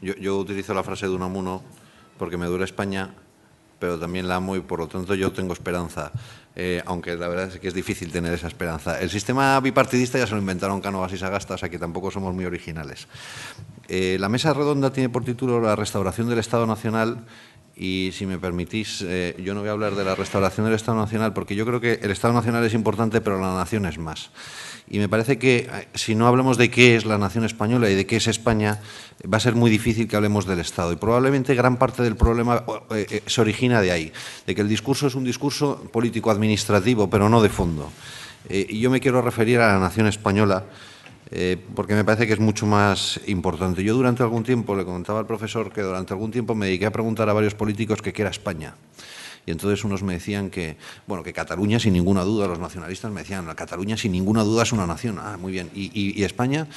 Yo utilizo la frase de Unamuno porque me duele España, pero también la amo y por lo tanto yo tengo esperanza, aunque la verdad es que es difícil tener esa esperanza. El sistema bipartidista ya se lo inventaron Cánovas y Sagasta, o sea que tampoco somos muy originales. La mesa redonda tiene por título La restauración del Estado Nacional y, si me permitís, yo no voy a hablar de la restauración del Estado Nacional porque yo creo que el Estado Nacional es importante, pero la nación es más. Y me parece que si no hablamos de qué es la nación española y de qué es España, va a ser muy difícil que hablemos del Estado. Y probablemente gran parte del problema se origina de ahí, de que el discurso es un discurso político-administrativo, pero no de fondo. Y yo me quiero referir a la nación española, porque me parece que es mucho más importante. Yo durante algún tiempo, le comentaba al profesor que durante algún tiempo me dediqué a preguntar a varios políticos qué era España. Y entonces unos me decían que, bueno, que Cataluña sin ninguna duda, los nacionalistas me decían, Cataluña sin ninguna duda es una nación. Ah, muy bien. ¿Y España?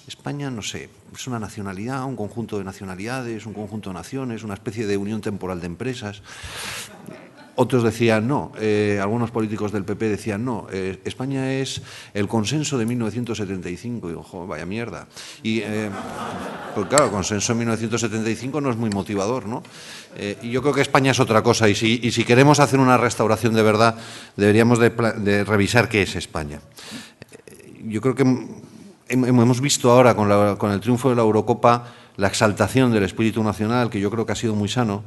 España, no sé, es una nacionalidad, un conjunto de nacionalidades, un conjunto de naciones, una especie de unión temporal de empresas. Otros decían no, algunos políticos del PP decían no, España es el consenso de 1975. Y digo, jo, vaya mierda. Y, pues claro, el consenso de 1975 no es muy motivador, ¿no? Y yo creo que España es otra cosa y si queremos hacer una restauración de verdad, deberíamos de revisar qué es España. Yo creo que hemos visto ahora con el triunfo de la Eurocopa la exaltación del espíritu nacional, que yo creo que ha sido muy sano,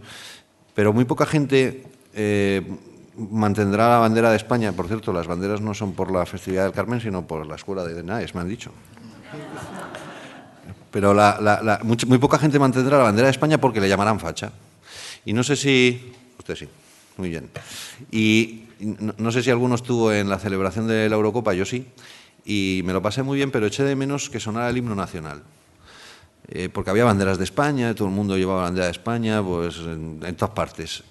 pero muy poca gente mantendrá la bandera de España. Por cierto, las banderas no son por la festividad del Carmen, sino por la escuela de Naes, me han dicho. Pero muy poca gente mantendrá la bandera de España porque le llamarán facha. Y no sé si... Usted sí, muy bien. Y no sé si alguno estuvo en la celebración de la Eurocopa, yo sí, y me lo pasé muy bien, pero eché de menos que sonara el himno nacional. Porque había banderas de España, todo el mundo llevaba bandera de España, pues en todas partes.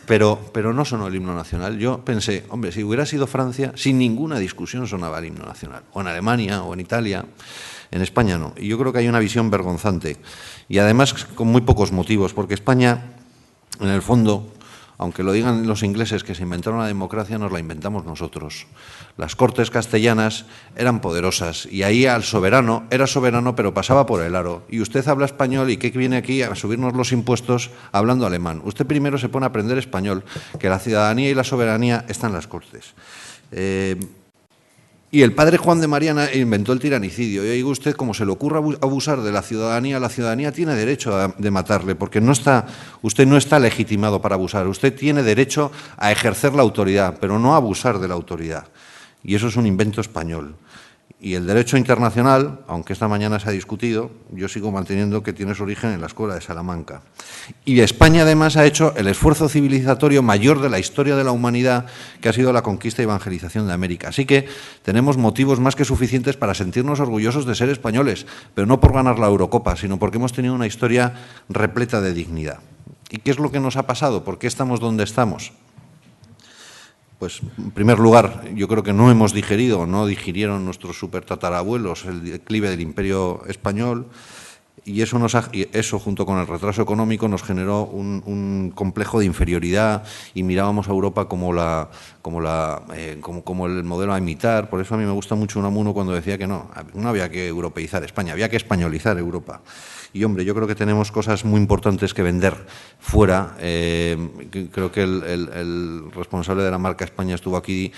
Pero no sonó el himno nacional. Yo pensé, hombre, si hubiera sido Francia, sin ninguna discusión sonaba el himno nacional. O en Alemania, o en Italia, en España no. Y yo creo que hay una visión vergonzante. Y además con muy pocos motivos, porque España, en el fondo, aunque lo digan los ingleses que se inventaron la democracia, nos la inventamos nosotros. Las Cortes castellanas eran poderosas y ahí al soberano, era soberano pero pasaba por el aro. Y usted habla español y ¿qué viene aquí a subirnos los impuestos hablando alemán? Usted primero se pone a aprender español, que la ciudadanía y la soberanía están en las Cortes. Y el padre Juan de Mariana inventó el tiranicidio. Y oiga usted, como se le ocurra abusar de la ciudadanía tiene derecho de matarle, porque usted no está legitimado para abusar. Usted tiene derecho a ejercer la autoridad, pero no a abusar de la autoridad. Y eso es un invento español. Y el derecho internacional, aunque esta mañana se ha discutido, yo sigo manteniendo que tiene su origen en la Escuela de Salamanca. Y España además ha hecho el esfuerzo civilizatorio mayor de la historia de la humanidad, que ha sido la conquista y evangelización de América. Así que tenemos motivos más que suficientes para sentirnos orgullosos de ser españoles, pero no por ganar la Eurocopa, sino porque hemos tenido una historia repleta de dignidad. ¿Y qué es lo que nos ha pasado? ¿Por qué estamos donde estamos? Pues, en primer lugar, yo creo que no hemos digerido, no digirieron nuestros supertatarabuelos el declive del Imperio Español y eso junto con el retraso económico nos generó un complejo de inferioridad y mirábamos a Europa como el modelo a imitar. Por eso a mí me gusta mucho Unamuno cuando decía que no había que europeizar España, había que españolizar Europa. Y, hombre, yo creo que tenemos cosas muy importantes que vender fuera. Creo que el responsable de la marca España estuvo aquí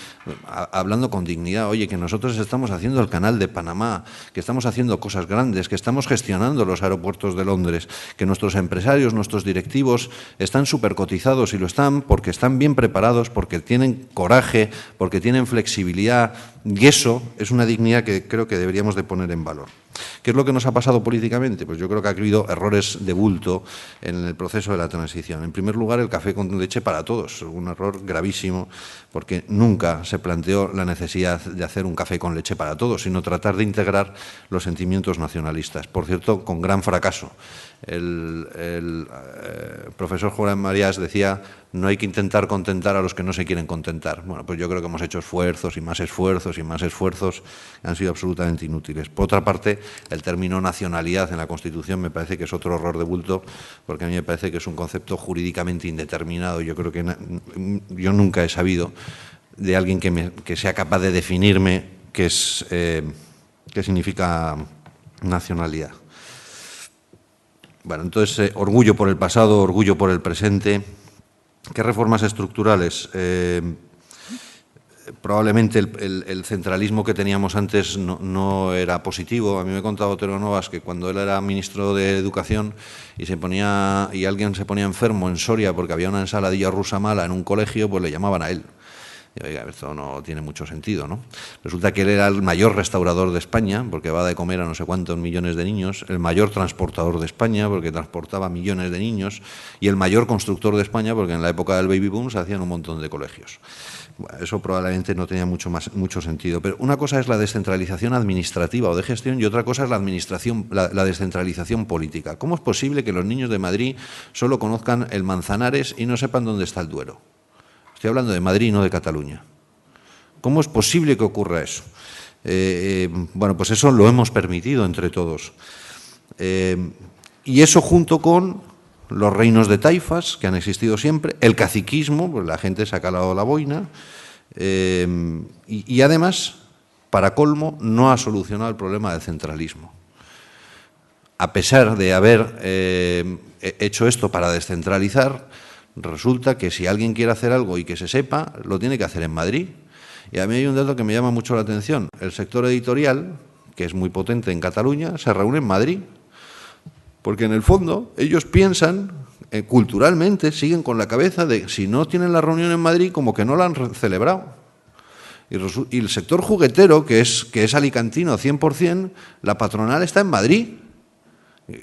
hablando con dignidad. Oye, que nosotros estamos haciendo el canal de Panamá, que estamos haciendo cosas grandes, que estamos gestionando los aeropuertos de Londres, que nuestros empresarios, nuestros directivos están supercotizados y lo están porque están bien preparados, porque tienen coraje, porque tienen flexibilidad. Y eso es una dignidad que creo que deberíamos de poner en valor. ¿Qué es lo que nos ha pasado políticamente? Pues yo creo que ha habido errores de bulto en el proceso de la transición. En primer lugar, el café con leche para todos, un error gravísimo, porque nunca se planteó la necesidad de hacer un café con leche para todos, sino tratar de integrar los sentimientos nacionalistas. Por cierto, con gran fracaso. El profesor Juan Marías decía: no hay que intentar contentar a los que no se quieren contentar. Bueno, pues yo creo que hemos hecho esfuerzos y más esfuerzos y más esfuerzos que han sido absolutamente inútiles. Por otra parte, el término nacionalidad en la Constitución me parece que es otro error de bulto, porque a mí me parece que es un concepto jurídicamente indeterminado. Yo creo que yo nunca he sabido de alguien que sea capaz de definirme qué significa nacionalidad. Bueno, entonces, orgullo por el pasado, orgullo por el presente. ¿Qué reformas estructurales? Probablemente el centralismo que teníamos antes no era positivo. A mí me contaba Otero Novas que cuando él era ministro de Educación y alguien se ponía enfermo en Soria porque había una ensaladilla rusa mala en un colegio, pues le llamaban a él. Y, oiga, esto no tiene mucho sentido, ¿no? Resulta que él era el mayor restaurador de España, porque va de comer a no sé cuántos millones de niños, el mayor transportador de España, porque transportaba millones de niños, y el mayor constructor de España, porque en la época del baby boom se hacían un montón de colegios. Bueno, eso probablemente no tenía mucho sentido, pero una cosa es la descentralización administrativa o de gestión y otra cosa es la descentralización política. ¿Cómo es posible que los niños de Madrid solo conozcan el Manzanares y no sepan dónde está el Duero? Estoy hablando de Madrid y no de Cataluña. ¿Cómo es posible que ocurra eso? Bueno, pues eso lo hemos permitido entre todos. Y eso junto con los reinos de taifas, que han existido siempre, el caciquismo, pues la gente se ha calado la boina, y además, para colmo, no ha solucionado el problema del centralismo. A pesar de haber hecho esto para descentralizar, resulta que si alguien quiere hacer algo y que se sepa, lo tiene que hacer en Madrid. Y a mí hay un dato que me llama mucho la atención. El sector editorial, que es muy potente en Cataluña, se reúne en Madrid. Porque en el fondo ellos piensan, culturalmente, siguen con la cabeza de si no tienen la reunión en Madrid, como que no la han celebrado. Y el sector juguetero, que es alicantino 100%, la patronal está en Madrid.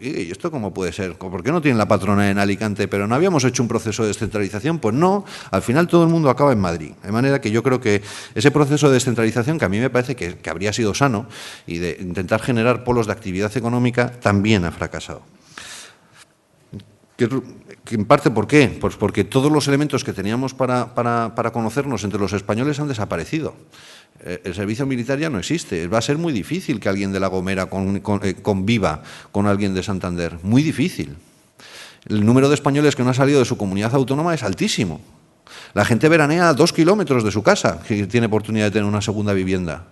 ¿Y esto cómo puede ser? ¿Por qué no tienen la patronal en Alicante? ¿Pero no habíamos hecho un proceso de descentralización? Pues no, al final todo el mundo acaba en Madrid. De manera que yo creo que ese proceso de descentralización, que a mí me parece que habría sido sano, y de intentar generar polos de actividad económica, también ha fracasado. Que en parte, ¿por qué? Pues porque todos los elementos que teníamos para conocernos entre los españoles han desaparecido. El servicio militar ya no existe. Va a ser muy difícil que alguien de La Gomera conviva con alguien de Santander. Muy difícil. El número de españoles que no ha salido de su comunidad autónoma es altísimo. La gente veranea a 2 kilómetros de su casa, que tiene oportunidad de tener una segunda vivienda.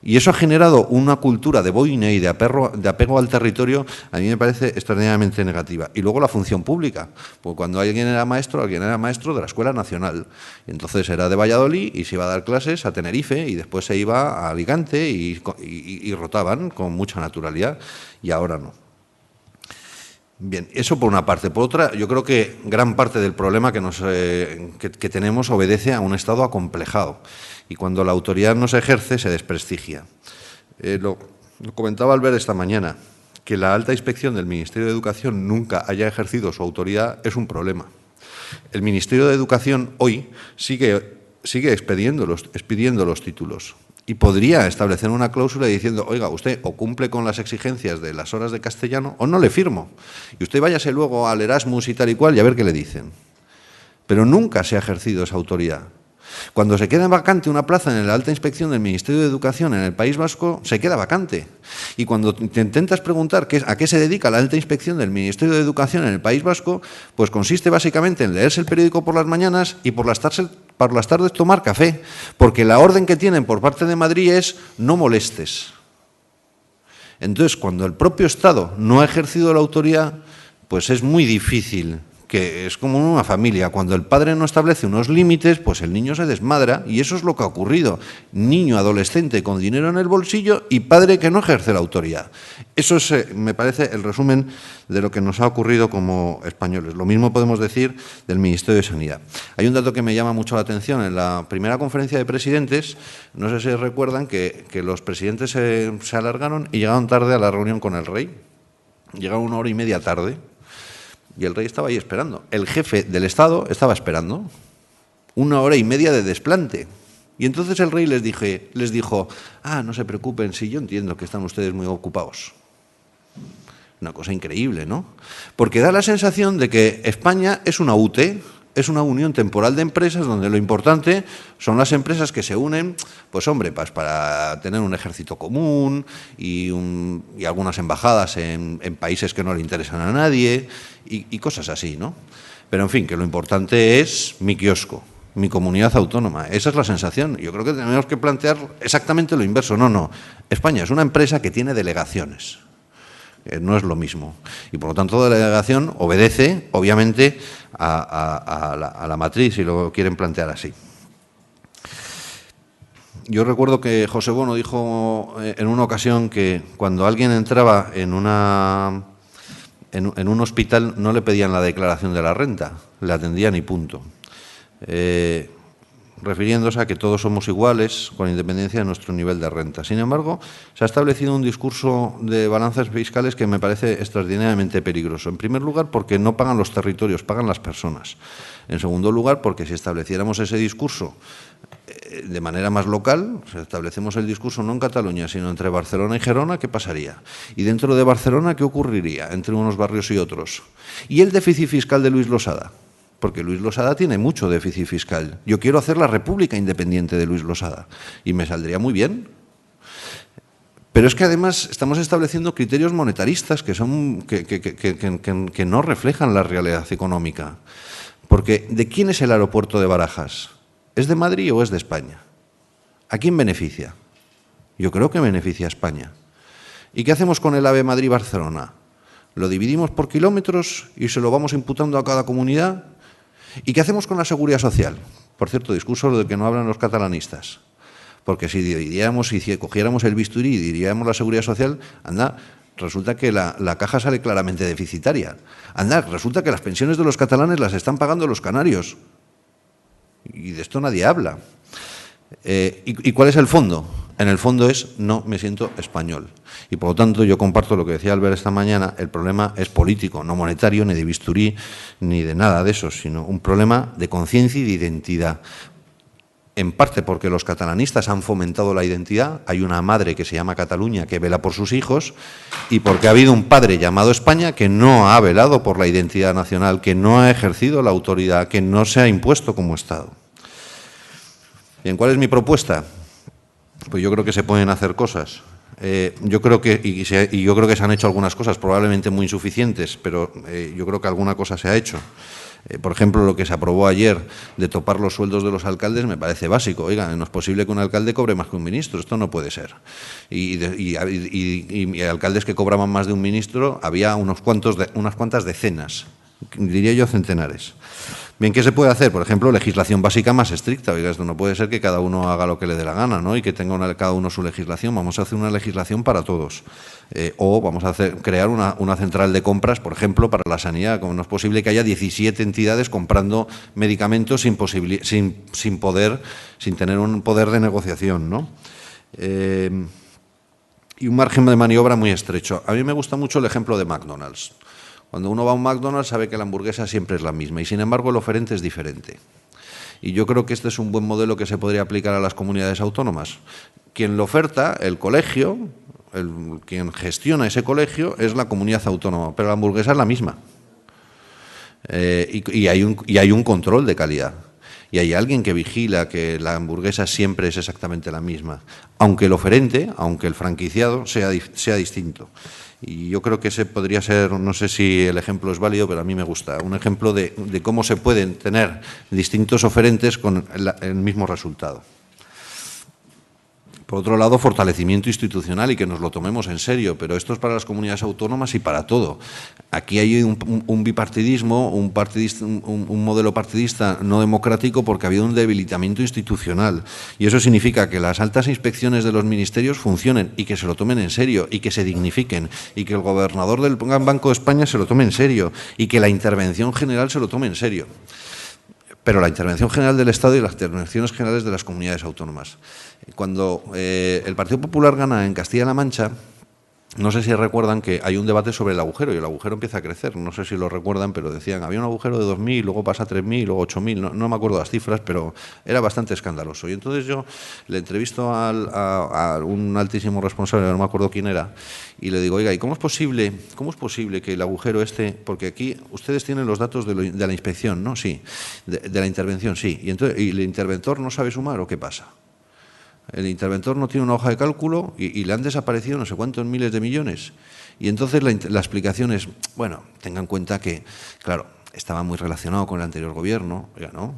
Y eso ha generado una cultura de boina y de apego al territorio, a mí me parece extraordinariamente negativa. Y luego la función pública, porque cuando alguien era maestro de la Escuela Nacional. Y entonces era de Valladolid y se iba a dar clases a Tenerife y después se iba a Alicante y rotaban con mucha naturalidad, y ahora no. Bien, eso por una parte. Por otra, yo creo que gran parte del problema que tenemos obedece a un Estado acomplejado. Y cuando la autoridad no se ejerce, se desprestigia. Lo comentaba Albert esta mañana, que la alta inspección del Ministerio de Educación nunca haya ejercido su autoridad es un problema. El Ministerio de Educación hoy sigue expidiendo los títulos. Y podría establecer una cláusula diciendo, oiga, usted o cumple con las exigencias de las horas de castellano o no le firmo. Y usted váyase luego al Erasmus y tal y cual y a ver qué le dicen. Pero nunca se ha ejercido esa autoridad. Cuando se queda vacante una plaza en la alta inspección del Ministerio de Educación en el País Vasco, se queda vacante. Y cuando te intentas preguntar a qué se dedica la alta inspección del Ministerio de Educación en el País Vasco, pues consiste básicamente en leerse el periódico por las mañanas y por las tardes tomar café, porque la orden que tienen por parte de Madrid es no molestes. Entonces, cuando el propio Estado no ha ejercido la autoridad, pues es muy difícil, que es como una familia. Cuando el padre no establece unos límites, pues el niño se desmadra, y eso es lo que ha ocurrido. Niño, adolescente con dinero en el bolsillo y padre que no ejerce la autoridad. Eso es, me parece, el resumen de lo que nos ha ocurrido como españoles. Lo mismo podemos decir del Ministerio de Sanidad. Hay un dato que me llama mucho la atención. En la primera conferencia de presidentes, no sé si recuerdan que los presidentes se alargaron y llegaron tarde a la reunión con el rey. Llegaron 1 hora y media tarde. Y el rey estaba ahí esperando. El jefe del Estado estaba esperando. 1 hora y media de desplante. Y entonces el rey les dijo, no se preocupen, sí, yo entiendo que están ustedes muy ocupados. Una cosa increíble, ¿no? Porque da la sensación de que España es una UTE, es una unión temporal de empresas donde lo importante son las empresas que se unen, pues hombre, para tener un ejército común y algunas embajadas en países que no le interesan a nadie y cosas así, ¿no? Pero en fin, que lo importante es mi kiosco, mi comunidad autónoma. Esa es la sensación. Yo creo que tenemos que plantear exactamente lo inverso. No. España es una empresa que tiene delegaciones. no es lo mismo. Y por lo tanto la delegación obedece, obviamente, a la matriz, si lo quieren plantear así. Yo recuerdo que José Bono dijo en una ocasión que cuando alguien entraba en un hospital no le pedían la declaración de la renta, le atendían y punto. Refiriéndose a que todos somos iguales con independencia de nuestro nivel de renta. Sin embargo, se ha establecido un discurso de balanzas fiscales que me parece extraordinariamente peligroso. En primer lugar, porque no pagan los territorios, pagan las personas. En segundo lugar, porque si estableciéramos ese discurso de manera más local, si establecemos el discurso no en Cataluña, sino entre Barcelona y Gerona, ¿qué pasaría? Y dentro de Barcelona, ¿qué ocurriría entre unos barrios y otros? ¿Y el déficit fiscal de Luis Losada? Porque Luis Losada tiene mucho déficit fiscal. Yo quiero hacer la República independiente de Luis Losada y me saldría muy bien. Pero es que además estamos estableciendo criterios monetaristas que no reflejan la realidad económica. Porque ¿de quién es el aeropuerto de Barajas? ¿Es de Madrid o es de España? ¿A quién beneficia? Yo creo que beneficia a España. ¿Y qué hacemos con el AVE Madrid-Barcelona? ¿Lo dividimos por kilómetros y se lo vamos imputando a cada comunidad? ¿Y qué hacemos con la seguridad social? Por cierto, discurso del que no hablan los catalanistas. Porque si diríamos, si cogiéramos el bisturí y diríamos la seguridad social, anda, resulta que la caja sale claramente deficitaria. Anda, resulta que las pensiones de los catalanes las están pagando los canarios. Y de esto nadie habla. ¿Y cuál es el fondo? En el fondo es no me siento español. Y por lo tanto yo comparto lo que decía Albert esta mañana, el problema es político, no monetario, ni de bisturí, ni de nada de eso, sino un problema de conciencia y de identidad. En parte porque los catalanistas han fomentado la identidad, hay una madre que se llama Cataluña que vela por sus hijos, y porque ha habido un padre llamado España que no ha velado por la identidad nacional, que no ha ejercido la autoridad, que no se ha impuesto como Estado. Bien, ¿cuál es mi propuesta? Pues yo creo que se pueden hacer cosas. Yo creo que se han hecho algunas cosas, probablemente muy insuficientes, pero yo creo que alguna cosa se ha hecho. Por ejemplo, lo que se aprobó ayer de topar los sueldos de los alcaldes me parece básico. Oiga, no es posible que un alcalde cobre más que un ministro, esto no puede ser. Y alcaldes que cobraban más de un ministro había unas cuantas decenas, diría yo centenares. Bien, ¿qué se puede hacer? Por ejemplo, legislación básica más estricta. Oiga, esto no puede ser que cada uno haga lo que le dé la gana, ¿no? Y que tenga cada uno su legislación. Vamos a hacer una legislación para todos. O vamos a crear una central de compras, por ejemplo, para la sanidad. Como no es posible que haya 17 entidades comprando medicamentos sin tener un poder de negociación, ¿no? Y un margen de maniobra muy estrecho. A mí me gusta mucho el ejemplo de McDonald's. Cuando uno va a un McDonald's sabe que la hamburguesa siempre es la misma y, sin embargo, el oferente es diferente. Y yo creo que este es un buen modelo que se podría aplicar a las comunidades autónomas. Quien lo oferta, el colegio, quien gestiona ese colegio, es la comunidad autónoma, pero la hamburguesa es la misma. Y hay un control de calidad. Y hay alguien que vigila que la hamburguesa siempre es exactamente la misma, aunque el oferente, aunque el franquiciado sea distinto. Y yo creo que ese podría ser, no sé si el ejemplo es válido, pero a mí me gusta, un ejemplo de cómo se pueden tener distintos oferentes con el mismo resultado. Por otro lado, fortalecimiento institucional y que nos lo tomemos en serio, pero esto es para las comunidades autónomas y para todo. Aquí hay un bipartidismo, un modelo partidista no democrático porque ha habido un debilitamiento institucional. Y eso significa que las altas inspecciones de los ministerios funcionen y que se lo tomen en serio y que se dignifiquen y que el gobernador del Banco de España se lo tome en serio y que la intervención general se lo tome en serio. Pero la intervención general del Estado y las intervenciones generales de las comunidades autónomas. Cuando el Partido Popular gana en Castilla-La Mancha, no sé si recuerdan que hay un debate sobre el agujero y el agujero empieza a crecer. No sé si lo recuerdan, pero decían, había un agujero de 2.000, luego pasa a 3.000, luego 8.000, no me acuerdo las cifras, pero era bastante escandaloso. Y entonces yo le entrevisto a un altísimo responsable, no me acuerdo quién era, y le digo, oiga, ¿y cómo es posible que el agujero porque aquí ustedes tienen los datos de la inspección, ¿no? Sí, de la intervención, sí. ¿Y el interventor no sabe sumar o qué pasa? El interventor no tiene una hoja de cálculo y le han desaparecido no sé cuántos miles de millones. Y entonces la explicación es, bueno, tenga en cuenta que, claro, estaba muy relacionado con el anterior gobierno. Oiga, no,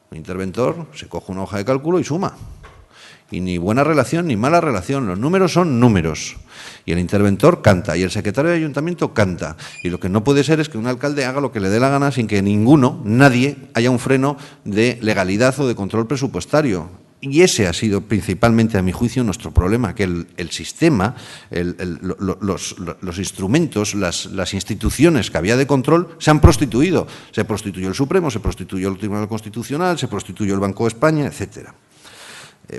un interventor se coge una hoja de cálculo y suma. Y ni buena relación ni mala relación. Los números son números. Y el interventor canta, y el secretario de ayuntamiento canta. Y lo que no puede ser es que un alcalde haga lo que le dé la gana sin que nadie, haya un freno de legalidad o de control presupuestario. Y ese ha sido principalmente, a mi juicio, nuestro problema, que el sistema, los instrumentos, las instituciones que había de control se han prostituido. Se prostituyó el Supremo, se prostituyó el Tribunal Constitucional, se prostituyó el Banco de España, etcétera.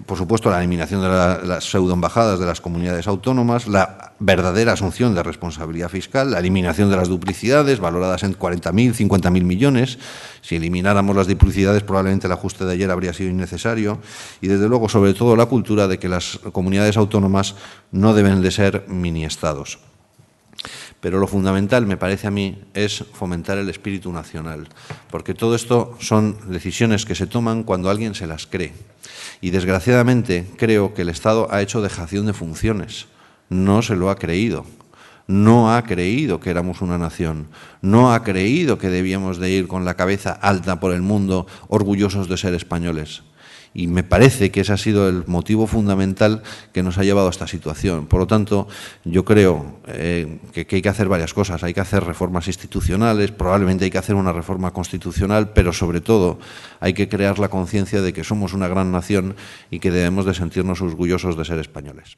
Por supuesto, la eliminación de las pseudoembajadas de las comunidades autónomas, la verdadera asunción de responsabilidad fiscal, la eliminación de las duplicidades, valoradas en 40.000, 50.000 millones. Si elimináramos las duplicidades, probablemente el ajuste de ayer habría sido innecesario. Y, desde luego, sobre todo, la cultura de que las comunidades autónomas no deben de ser mini-estados. Pero lo fundamental, me parece a mí, es fomentar el espíritu nacional, porque todo esto son decisiones que se toman cuando alguien se las cree. Y, desgraciadamente, creo que el Estado ha hecho dejación de funciones. No se lo ha creído. No ha creído que éramos una nación. No ha creído que debíamos de ir con la cabeza alta por el mundo, orgullosos de ser españoles. Y me parece que ese ha sido el motivo fundamental que nos ha llevado a esta situación. Por lo tanto, yo creo que hay que hacer varias cosas. Hay que hacer reformas institucionales, probablemente hay que hacer una reforma constitucional, pero sobre todo hay que crear la conciencia de que somos una gran nación y que debemos de sentirnos orgullosos de ser españoles.